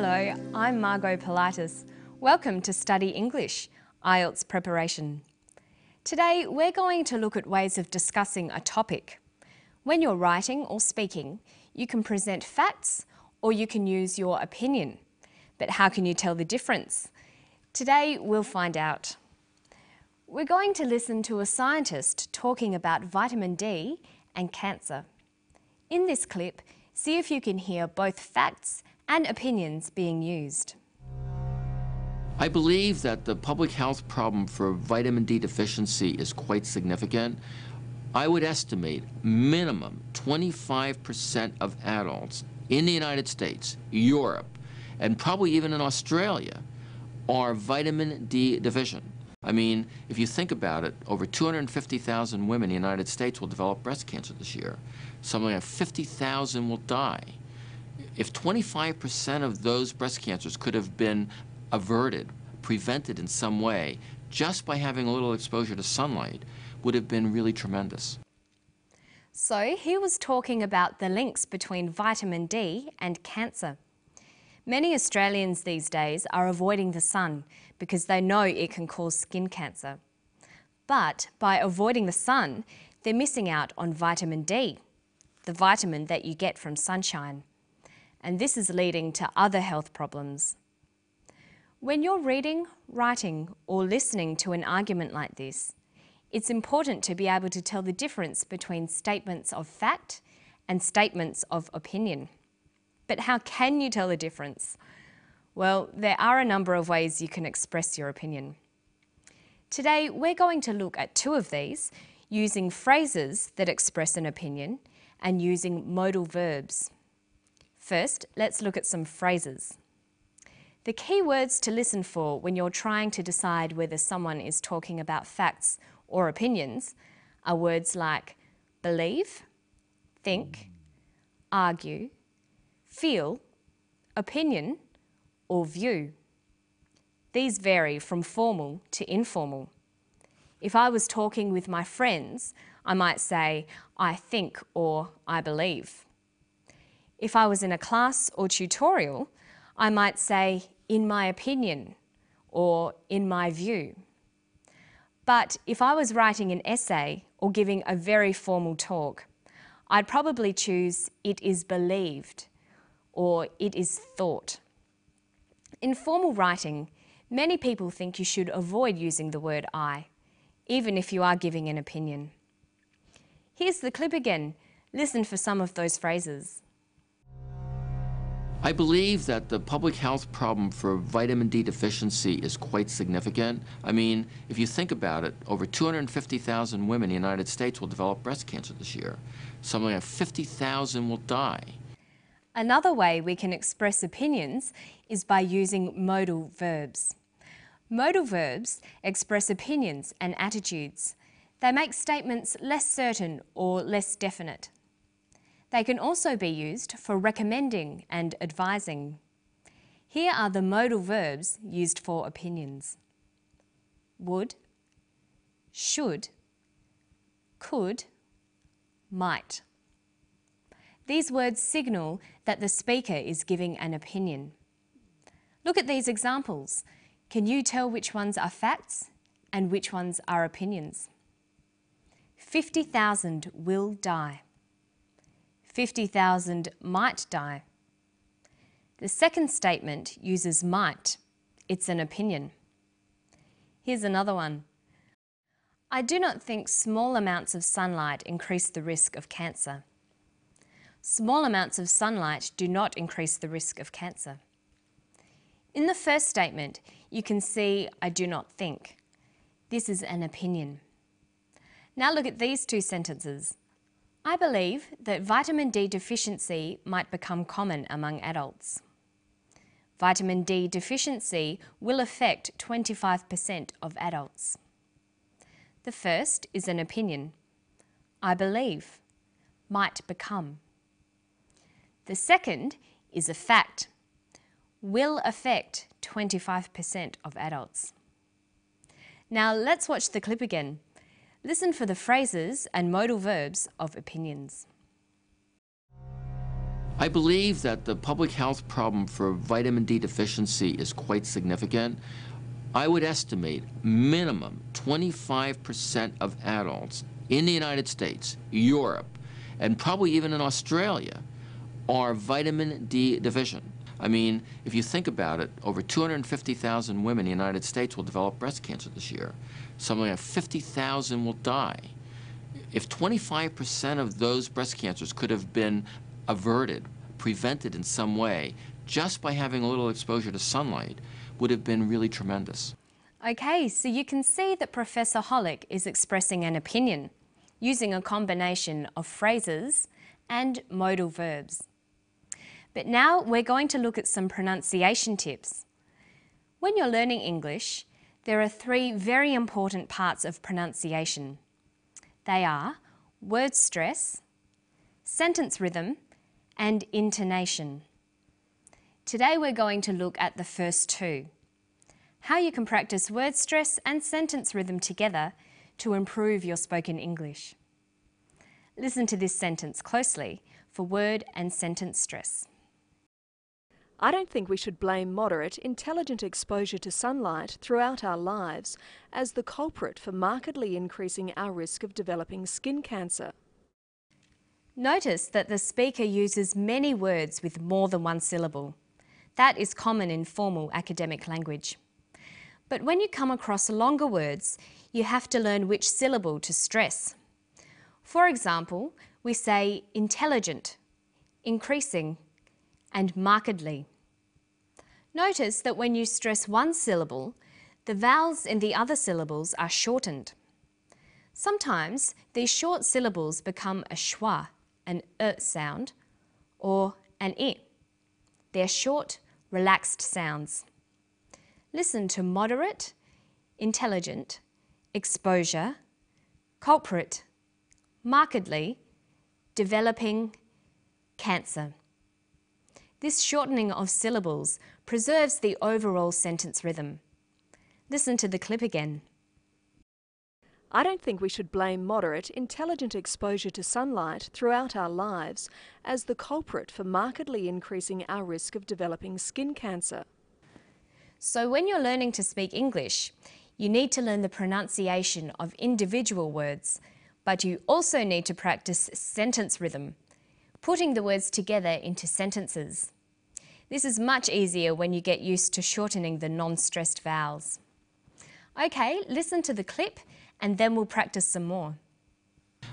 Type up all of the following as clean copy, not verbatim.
Hello, I'm Margot Pilatus. Welcome to Study English, IELTS preparation. Today we're going to look at ways of discussing a topic. When you're writing or speaking, you can present facts or you can use your opinion. But how can you tell the difference? Today we'll find out. We're going to listen to a scientist talking about vitamin D and cancer. In this clip, see if you can hear both facts and opinions being used. I believe that the public health problem for vitamin D deficiency is quite significant. I would estimate minimum 25% of adults in the United States, Europe, and probably even in Australia are vitamin D deficient. I mean, if you think about it, over 250,000 women in the United States will develop breast cancer this year. Something like 50,000 will die. If 25% of those breast cancers could have been averted, prevented in some way, just by having a little exposure to sunlight, would have been really tremendous. So he was talking about the links between vitamin D and cancer. Many Australians these days are avoiding the sun because they know it can cause skin cancer. But by avoiding the sun, they're missing out on vitamin D, the vitamin that you get from sunshine. And this is leading to other health problems. When you're reading, writing, or listening to an argument like this, it's important to be able to tell the difference between statements of fact and statements of opinion. But how can you tell the difference? Well, there are a number of ways you can express your opinion. Today, we're going to look at two of these, using phrases that express an opinion and using modal verbs. First, let's look at some phrases. The key words to listen for when you're trying to decide whether someone is talking about facts or opinions are words like believe, think, argue, feel, opinion, or view. These vary from formal to informal. If I was talking with my friends, I might say, I think or I believe. If I was in a class or tutorial, I might say, in my opinion, or in my view. But if I was writing an essay or giving a very formal talk, I'd probably choose, it is believed, or it is thought. In formal writing, many people think you should avoid using the word I, even if you are giving an opinion. Here's the clip again. Listen for some of those phrases. I believe that the public health problem for vitamin D deficiency is quite significant. I mean, if you think about it, over 250,000 women in the United States will develop breast cancer this year. Something like 50,000 will die. Another way we can express opinions is by using modal verbs. Modal verbs express opinions and attitudes. They make statements less certain or less definite. They can also be used for recommending and advising. Here are the modal verbs used for opinions. Would, should, could, might. These words signal that the speaker is giving an opinion. Look at these examples. Can you tell which ones are facts and which ones are opinions? 50,000 will die. 50,000 might die. The second statement uses might. It's an opinion. Here's another one. I do not think small amounts of sunlight increase the risk of cancer. Small amounts of sunlight do not increase the risk of cancer. In the first statement, you can see I do not think. This is an opinion. Now look at these two sentences. I believe that vitamin D deficiency might become common among adults. Vitamin D deficiency will affect 25% of adults. The first is an opinion. I believe, might become. The second is a fact. Will affect 25% of adults. Now let's watch the clip again. Listen for the phrases and modal verbs of opinions. I believe that the public health problem for vitamin D deficiency is quite significant. I would estimate minimum 25% of adults in the United States, Europe, and probably even in Australia are vitamin D deficient. I mean, if you think about it, over 250,000 women in the United States will develop breast cancer this year. Something like 50,000 will die. If 25% of those breast cancers could have been averted, prevented in some way, just by having a little exposure to sunlight, would have been really tremendous. Okay, so you can see that Professor Hollick is expressing an opinion using a combination of phrases and modal verbs. But now we're going to look at some pronunciation tips. When you're learning English, there are three very important parts of pronunciation. They are word stress, sentence rhythm, and intonation. Today we're going to look at the first two, how you can practice word stress and sentence rhythm together to improve your spoken English. Listen to this sentence closely for word and sentence stress. I don't think we should blame moderate, intelligent exposure to sunlight throughout our lives as the culprit for markedly increasing our risk of developing skin cancer. Notice that the speaker uses many words with more than one syllable. That is common in formal academic language. But when you come across longer words, you have to learn which syllable to stress. For example, we say intelligent, increasing, and markedly. Notice that when you stress one syllable, the vowels in the other syllables are shortened. Sometimes these short syllables become a schwa, an sound, or an I. They're short, relaxed sounds. Listen to moderate, intelligent, exposure, culprit, markedly, developing, cancer. This shortening of syllables preserves the overall sentence rhythm. Listen to the clip again. I don't think we should blame moderate, intelligent exposure to sunlight throughout our lives as the culprit for markedly increasing our risk of developing skin cancer. So when you're learning to speak English, you need to learn the pronunciation of individual words, but you also need to practice sentence rhythm, putting the words together into sentences. This is much easier when you get used to shortening the non-stressed vowels. Okay, listen to the clip and then we'll practice some more.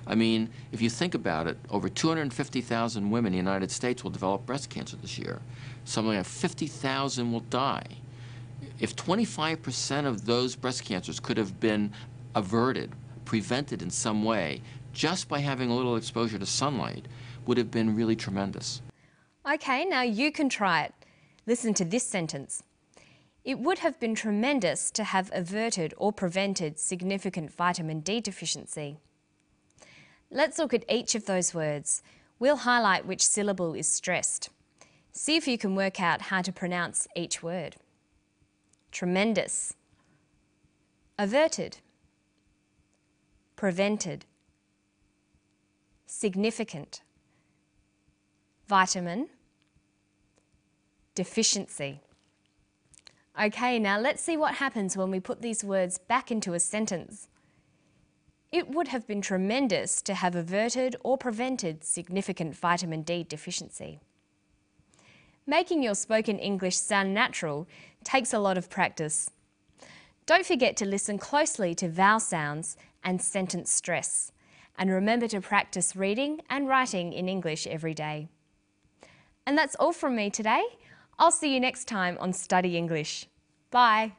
I mean, if you think about it, over 250,000 women in the United States will develop breast cancer this year. Something like 50,000 will die. If 25% of those breast cancers could have been averted, prevented in some way, just by having a little exposure to sunlight, would have been really tremendous. Okay, now you can try it. Listen to this sentence. It would have been tremendous to have averted or prevented significant vitamin D deficiency. Let's look at each of those words. We'll highlight which syllable is stressed. See if you can work out how to pronounce each word. Tremendous, averted, prevented, significant, vitamin, deficiency. Okay, now let's see what happens when we put these words back into a sentence. It would have been tremendous to have averted or prevented significant vitamin D deficiency. Making your spoken English sound natural takes a lot of practice. Don't forget to listen closely to vowel sounds and sentence stress. And remember to practice reading and writing in English every day. And that's all from me today. I'll see you next time on Study English. Bye.